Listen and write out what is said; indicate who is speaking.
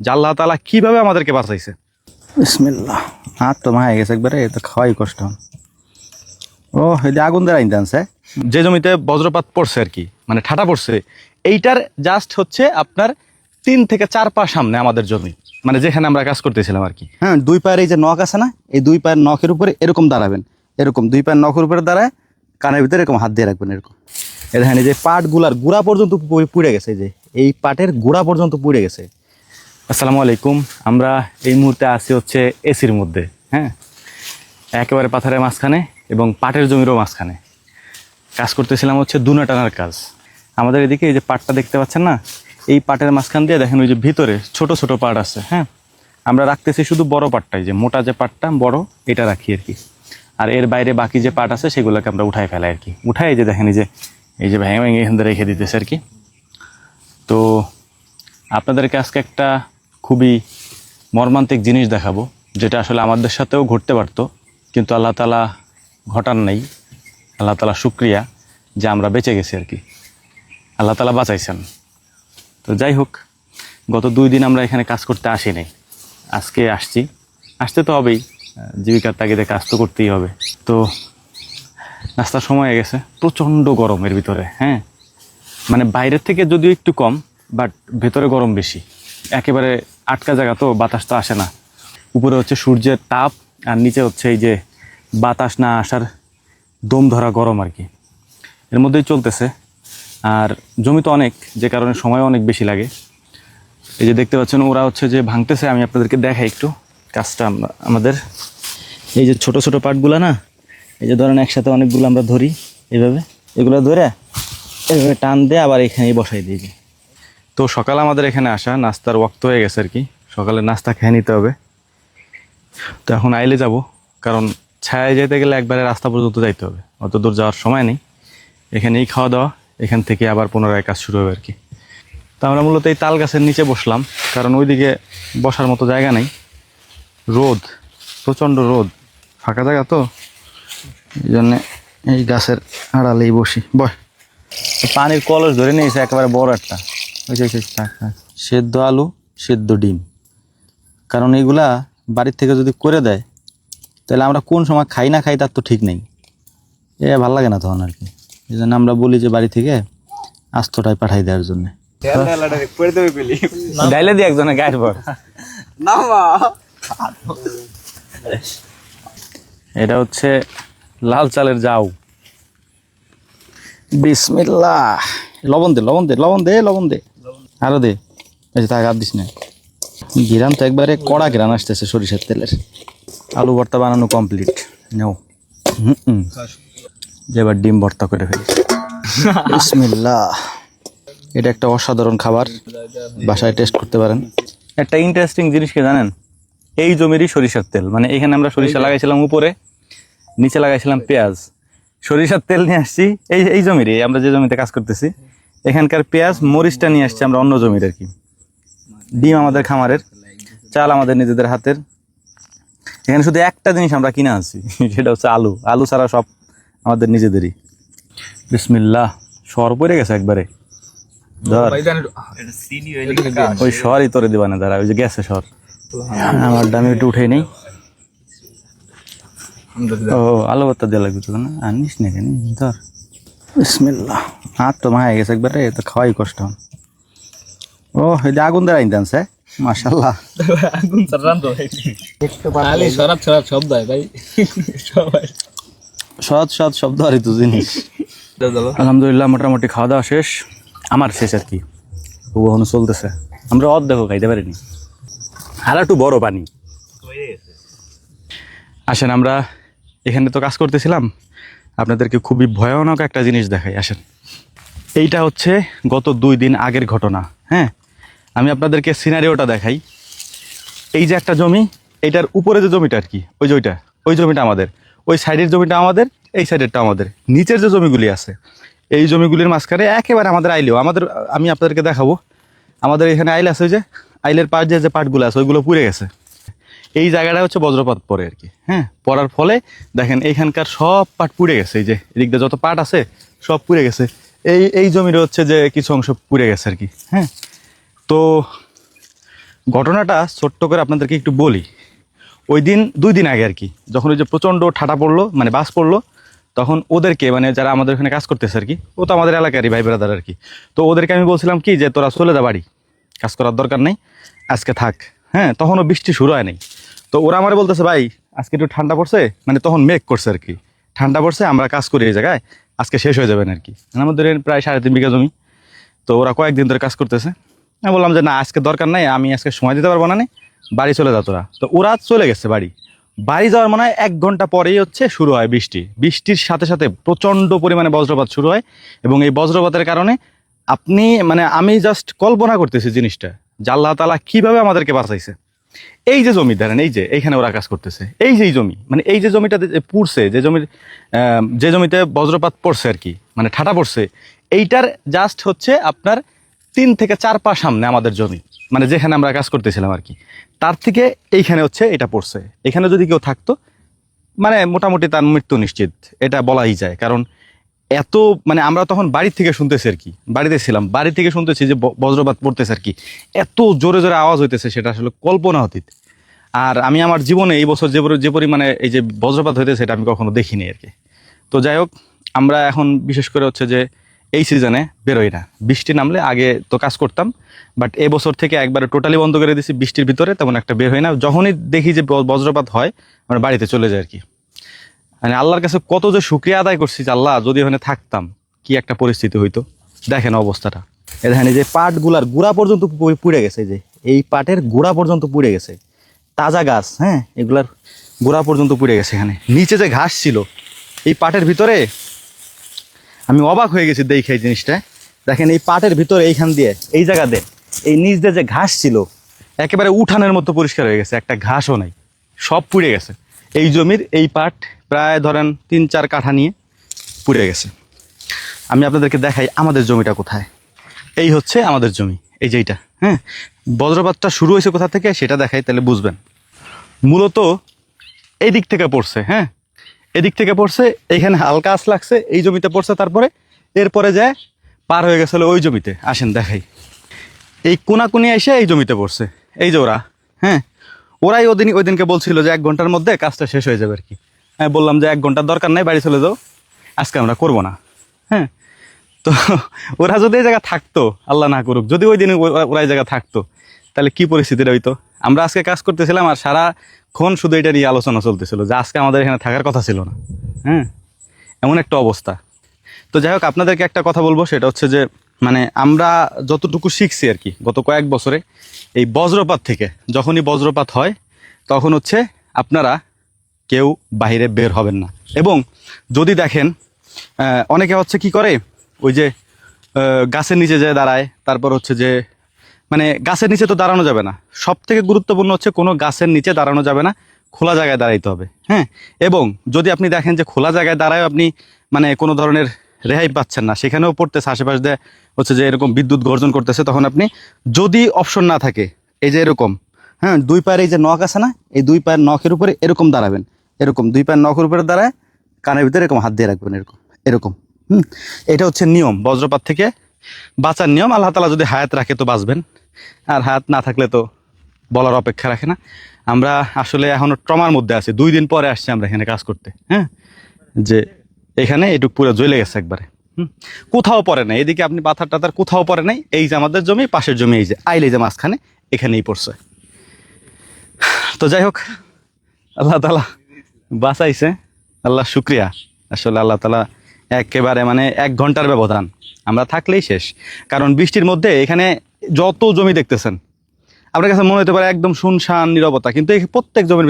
Speaker 1: যে আল্লাহ তাআলা কিভাবে আমাদেরকে বাঁচাইছে। বিসমিল্লাহ। হাত তো মায়া গেছে একবারে, তো খাওয়াই কষ্ট। ও এই যে আগুন দিয়ে আনতে আনছে, যে জমিতে বজ্রপাত পড়ছে আর কি, মানে ঠাটা পড়ছে, এইটার জাস্ট হচ্ছে আপনার 3 থেকে 4 পা সামনে আমাদের জমি, মানে যেখানে আমরা কাজ করতেছিলাম আর কি। হ্যাঁ, 2 পায়ের এই যে নখ আছে না, এই 2 পায়ের নখের উপরে এরকম দাঁড়াবেন, এরকম 2 পায়ের নখের উপরে দাঁড়ায় কানের ভিতরে এরকম হাত দিয়ে রাখবেন এরকম। এই দেখেন এই যে পাটগুলার গুড়া পর্যন্ত পুড়ে গেছে, এই যে এই পাটের গুড়া পর্যন্ত পুড়ে গেছে। আসসালামু আলাইকুম। আমরা এই মুহূর্তে আছি হচ্ছে এসির মধ্যে, হ্যাঁ, একেবারে পাথরের মাঝখানে এবং পাটের জমিরও মাঝখানে কাজ করতেছিলাম, হচ্ছে দুনা টানার কাজ। আমাদের এদিকে এই যে পাটটা দেখতে পাচ্ছেন না, এই পাটের মাঝখান দিয়ে দেখেন ওই যে ভিতরে ছোট ছোট পাট আছে, হ্যাঁ, আমরা রাখতেছি শুধু বড় পাটটাই, যে মোটা যে পাটটা বড় এটা রাখি আর কি। আর এর বাইরে বাকি যে পাট আছে সেগুলোকে আমরা উঠাই ফেলাই আর কি। উঠাই এই যে দেখেন এই যে ভেঙে ভেঙে এখান থেকে রেখে দিতেছে আর কি। তো আপনাদেরকে আজকে একটা খুবই মর্মান্তিক জিনিস দেখাবো, যেটা আসলে আমাদের সাথেও ঘটতে পারতো, কিন্তু আল্লাহ তাআলা ঘটান নাই। আল্লাহ তাআলা শুকরিয়া যে আমরা বেঁচে গেছি আর কি, আল্লাহ তাআলা বাঁচাইছেন। তো যাই হোক, গত 2 দিন আমরা এখানে কাজ করতে আসি নাই, আজকে আসছি। আসতে তো হবেই, জীবিকার তাগিদে কাজ তো করতেই হবে। তো নাস্তার সময় হয়ে গেছে, প্রচণ্ড গরমের ভিতরে, হ্যাঁ, মানে বাইরের থেকে যদিও একটু কম, বাট ভেতরে গরম বেশি, একেবারে আটকা জায়গা, তো বাতাস তো আসে না। উপরে হচ্ছে সূর্যের তাপ, আর নিচে হচ্ছে এই যে বাতাস না আসার দম ধরা গরম আর কি, এর মধ্যেই চলতেছে। আর জমি তো অনেক, যে কারণে সময় অনেক বেশি লাগে। এই যে দেখতে পাচ্ছেন ওরা হচ্ছে যে ভাঙতেছে, আমি আপনাদেরকে দেখাই একটু কাজটা। আমাদের এই যে ছোট ছোট পাটগুলো না, এই যে ধরেন একসাথে অনেকগুলো আমরা ধরি এইভাবে, এগুলো ধরে এইভাবে টান দিয়ে আবার এখানেই বসাই দিই। তো সকালে আমাদের এখানে আসা, নাস্তার ওয়াক্ত হয়ে গেছে আর কি, সকালে নাস্তা খেয়ে নিতে হবে। তো এখন আইলে যাব, কারণ ছায়ায় যেতে গেলে একবারে রাস্তা পর্যন্ত যাইতে হবে, অত দূর যাওয়ার সময় নেই। এখানেই খাওয়া দাওয়া, এখান থেকে আবার পুনরায় কাজ শুরু হবে আর কি। তো আমরা মূলত এই তাল গাছের নিচে বসলাম, কারণ ওইদিকে বসার মতো জায়গা নেই, রোদ, প্রচণ্ড রোদ, ফাঁকা জায়গা তো, এই জন্যে এই গাছের আড়ালেই বসি। পানির কলস ধরে নিয়েছে একেবারে বড় একটা, সেদ্ধ আলু, সেদ্ধ ডিম। কারণ এইগুলা বাড়ির থেকে যদি করে দেয়, তাহলে আমরা কোন সময় খাই না খাই তার তো ঠিক নেই, ভালো লাগে না তখন আর কি। এই জন্য আমরা বলি যে বাড়ি থেকে আস্তটাই পাঠাই দেওয়ার জন্য। ডাইলে দিয়ে একজনে গায়ের পর এটা হচ্ছে লাল চালের যাও। বিসমিল্লাহ। লবণ দে, লবণ দে, লবণ দে, লবণ দে, আরো দে। তাকে হাত দিস না। ঘিরান তো একবারে কড়া ঘিরান আসতেছে সরিষার তেলের। আলু ভর্তা বানানো কমপ্লিট। নাও, এবার ডিম ভর্তা করে ফেলি। বিসমিল্লাহ। এটা একটা অসাধারণ খাবার, বাসায় টেস্ট করতে পারেন। একটা ইন্টারেস্টিং জিনিস কি জানেন, এই জমিরই সরিষার তেল, মানে এখানে আমরা সরিষা লাগাইছিলাম উপরে, নিচে লাগাইছিলাম পেঁয়াজ, সরিষার তেল নিয়ে আসছি এই জমিরই, আমরা যে জমিতে কাজ করতেছি এখানকার পেঁয়াজ মরিচটা নিয়ে আসছি আমরা অন্য জমির আর কি। ডিম আমাদের খামারের, চাল আমাদের নিজেদের হাতের। এখানে শুধু একটা জিনিস আমরা কিনে আনছি, সেটা হচ্ছে আলু। আলু ছাড়া সব আমাদের নিজেদেরই। বিসমিল্লাহ। সর পড়ে গেছে একবারে, ধর ওই সরই তোরে দিবা না, দাঁড়া, ওই যে গেছে সর। আমার দামি একটু উঠে নেই। ও আলু ভর্তা দেওয়া লাগবে তো না, আনিস না কেন, ধর। বিসমিল্লাহ। হাত তো মায়া গেছে একবারে, তো খাওয়াই কষ্ট। ও এই যে আগুন দেওয়া আনতে আনছে, মাশাআল্লাহ।
Speaker 2: আগুন রান্ধো খালি সরাত সরাত শব্দ হয় ভাই, সবাই
Speaker 1: সৎ সৎ শব্দ আর তো জিনিস। আলহামদুলিল্লাহ, মোটামুটি খাওয়া দাওয়া শেষ, আমার শেষ আর কি, ওখানে চলতেছে। আমরা অর্ধেকও খাইতে পারিনি, আর একটু বড় পানি। আসেন, আমরা এখানে তো কাজ করতেছিলাম, আপনাদেরকে খুবই ভয়ানক একটা জিনিস দেখাই। আসেন, এইটা হচ্ছে গত 2 দিন আগের ঘটনা, হ্যাঁ। আমি আপনাদেরকে সিনারিওটা দেখাই। এই যে একটা জমি, এইটার উপরে যে জমিটা আর কি, ওই জমিটা আমাদের, ওই সাইডের জমিটা আমাদের, এই সাইডেরটা আমাদের। নিচের যে জমিগুলি আছে, এই জমিগুলির মাঝখানে একেবারে আমাদের আইলেও আমাদের, আমি আপনাদেরকে দেখাবো, আমাদের এখানে আইল আছে, ওই যে আইলের পাট যে পাটগুলো আছে ওইগুলো পুড়ে গেছে। এই জায়গাটা হচ্ছে বজ্রপাত পড়ে আর কি, হ্যাঁ, পড়ার ফলে দেখেন এইখানকার সব পাট পুড়ে গেছে। এই যে এদিক দিয়ে যত পাট আছে সব পুড়ে গেছে। এই জমির হচ্ছে যে কিছু অংশ পুড়ে গেছে আর কি, হ্যাঁ। তো ঘটনাটা ছোট্ট করে আপনাদেরকে একটু বলি। ওই দিন 2 দিন আগে আর কি, যখন ওই যে প্রচণ্ড ঠাটা পড়লো, মানে বাস পড়লো, তখন ওদেরকে মানে যারা আমাদের ওখানে কাজ করতেছে আর কি, ও তো আমাদের এলাকারই ভাই ব্রাদার আর কি, তো ওদেরকে আমি বলছিলাম কি যে তোরা চলে যা বাড়ি, কাজ করার দরকার নেই, আজকে থাক। হ্যাঁ, তখনও বৃষ্টি শুরু হয় নাই। তো ওরা আমার বলতেছে ভাই আজকে একটু ঠান্ডা পড়ছে, মানে তখন মেঘ করছে আর কি, ঠান্ডা পড়ছে, আমরা কাজ করি এই জায়গায়, আজকে শেষ হয়ে যাবেন আর কি। আমাদের প্রায় 3.5 বিঘা জমি। তো ওরা কয়েকদিন ধরে কাজ করতেছে। আমি বললাম যে না আজকে দরকার নাই, আমি আজকে সময় দিতে পারবো না, বাড়ি চলে যা তোরা। তো ওরা চলে গেছে বাড়ি। বাড়ি যাওয়ার মনে হয় 1 ঘন্টা পরেই হচ্ছে শুরু হয় বৃষ্টি। বৃষ্টির সাথে সাথে প্রচণ্ড পরিমাণে বজ্রপাত শুরু হয়, এবং এই বজ্রপাতের কারণে আপনি মানে আমি জাস্ট কল্পনা করতেছি জিনিসটা, যে আল্লাহ তাআলা কীভাবে আমাদেরকে বাঁচাইছে। এই যে জমি ধরেন, এই যে এইখানে ওরা কাজ করতেছে, এই যে জমি, মানে এই যে জমিটা পুড়ছে, যে জমিতে বজ্রপাত পড়ছে আর কি, মানে ঠাটা পড়ছে, এইটার জাস্ট হচ্ছে আপনার 3 থেকে 4 পা সামনে আমাদের জমি, মানে যেখানে আমরা কাজ করতেছিলাম আর কি, তার থেকে এইখানে হচ্ছে এটা পড়ছে। এখানে যদি কেউ থাকতো মানে মোটামুটি তার মৃত্যু নিশ্চিত, এটা বলাই যায়। কারণ এত মানে আমরা তখন বাড়ি থেকে শুনতেছি আর কি, বাড়িতে ছিলাম, বাড়ি থেকে শুনতেছি যে বজ্রপাত পড়তেছে আর কি, এত জোরে জোরে আওয়াজ হইতেছে, সেটা আসলে কল্পনা অতীত। আর আমি আমার জীবনে এই বছর যে পরিমাণে এই যে বজ্রপাত হইতেছে, এটা আমি কখনো দেখিনি আর কি। তো যাই হোক, আমরা এখন বিশেষ করে হচ্ছে যে এই সিজনে বেরোই না। বৃষ্টি নামলে আগে তো কাজ করতাম, বাট এবছর থেকে একবারে টোটালি বন্ধ করে দিয়েছি। বৃষ্টির ভিতরে তেমন একটা বের হয় না, যখনই দেখি যে বজ্রপাত হয় আমরা বাড়িতে চলে যাই আর কি। মানে আল্লাহর কাছে কত যে শুকরিয়া আদায় করছি যে আল্লাহ যদি ওখানে থাকতাম কি একটা পরিস্থিতি হইতো। দেখেন অবস্থাটা, এ দেখেন এই যে পাটগুলার গুড়া পর্যন্ত পুড়ে গেছে, এই যে এই পাটের গুড়া পর্যন্ত পুড়ে গেছে, তাজা গাছ, হ্যাঁ, এগুলার গোড়া পর্যন্ত পুড়ে গেছে। এখানে নিচে যে ঘাস ছিল এই পাটের ভিতরে, আমি অবাক হয়ে গেছি দেখে এই জিনিসটা। দেখেন এই পাটের ভিতরে এইখান দিয়ে এই জায়গা দিয়ে এই নিচ দিয়ে যে ঘাস ছিল একেবারে উঠানের মতো পরিষ্কার হয়ে গেছে, একটা ঘাসও নাই, সব পুড়ে গেছে। এই জমির এই পাট প্রায় ধরেন 3-4 কাঠা নিয়ে পুড়ে গেছে। আমি আপনাদেরকে দেখাই আমাদের জমিটা কোথায়। এই হচ্ছে আমাদের জমি, এই যে এইটা, হ্যাঁ। বজ্রপাতটা শুরু হয়েছে কোথা থেকে সেটা দেখাই, তাহলে বুঝবেন। মূলত এই দিক থেকে পড়ছে, হ্যাঁ, এদিক থেকে পড়ছে, এইখানে হালকা আঁচ লাগছে, এই জমিতে পড়ছে, তারপরে এরপরে যায় পার হয়ে গেছিল ওই জমিতে। আসেন দেখাই, এই কোনাকুনি এসে এই জমিতে পড়ছে। এই যে ওরা, হ্যাঁ, ওরাই ওই দিনকে বলছিল যে 1 ঘন্টার মধ্যে কাজটা শেষ হয়ে যাবে আর কি। হ্যাঁ, বললাম যে 1 ঘন্টার দরকার নাই, বাড়ি চলে যাও, আজকে আমরা করবো না। হ্যাঁ, তো ওরা যদি এই জায়গা থাকতো, আল্লাহ না করুক, যদি ওই দিনে ওরা এই জায়গা থাকতো, তাহলে কি পরিস্থিতিটা হইতো। আমরা আজকে কাজ করতেছিলাম আর সারাক্ষণ শুধু এটা নিয়ে আলোচনা চলতেছিল যে আজকে আমাদের এখানে থাকার কথা ছিল না। হ্যাঁ, এমন একটা অবস্থা। তো যাই হোক, আপনাদেরকে একটা কথা বলবো, সেটা হচ্ছে যে মানে আমরা যতটুকু শিখছি আর কি গত কয়েক বছরে, এই বজ্রপাত থেকে, যখনই বজ্রপাত হয় তখন হচ্ছে আপনারা কেউ বাইরে বের হবেন না। এবং যদি দেখেন অনেকে হচ্ছে কি করে, ওই যে গাছের নিচে যায় দাঁড়ায়, তারপর হচ্ছে যে মানে গাছের নিচে তো দাঁড়ানো যাবে না, সব থেকে গুরুত্বপূর্ণ হচ্ছে কোনো গাছের নিচে দাঁড়ানো যাবে না, খোলা জায়গায় দাঁড়াইতে হবে। হ্যাঁ, এবং যদি আপনি দেখেন যে খোলা জায়গায় দাঁড়ায় আপনি মানে কোনো ধরনের রেহাই পাচ্ছেন না, সেখানেও পড়তেছে আশেপাশ দিয়ে হচ্ছে যে এরকম বিদ্যুৎ গর্জন করতেছে, তখন আপনি যদি অপশন না থাকে এই যে এরকম, হ্যাঁ, 2 পায়ের এই যে নখ আছে না, এই 2 পায়ের নখের উপরে এরকম দাঁড়াবেন, এরকম 2 পায়ের নখের উপরে দাঁড়ায় কানের ভিতরে এরকম হাত দিয়ে রাখবেন, এরকম এরকম। এটা হচ্ছে নিয়ম, বজ্রপাত থেকে বাঁচার নিয়ম। আল্লাহ তাআলা যদি হায়াত রাখে তো বাঁচবেন, আর হায়াত না থাকলে তো বলার অপেক্ষা রাখে না। আমরা আসলে এখনো ট্রমার মধ্যে আছি, 2 দিন পরে আসছি আমরা এখানে কাজ করতে। হ্যাঁ, যে এখানে এটুক পুরো জ্বলে গেছে একবারে, কোথাও পড়ে নাই, এদিকে আপনি পাথর টাথার কোথাও পড়ে নাই। এই যে আমাদের জমি, পাশের জমি এই যে আইলে যে মাঝখানে, এখানেই পড়ছে। তো যাই হোক, আল্লাহ তাআলা বাঁচাইছে, আল্লাহ শুক্রিয়া। আসলে আল্লাহ তাআলা একেবারে মানে 1 ঘন্টার ব্যবধান, আমরা থাকলেই শেষ। কারণ বৃষ্টির মধ্যে এখানে যত জমি দেখতেছেন আপনার কাছে মনে হতে পারে একদম শুনশান নীরবতা, কিন্তু এই প্রত্যেক জমির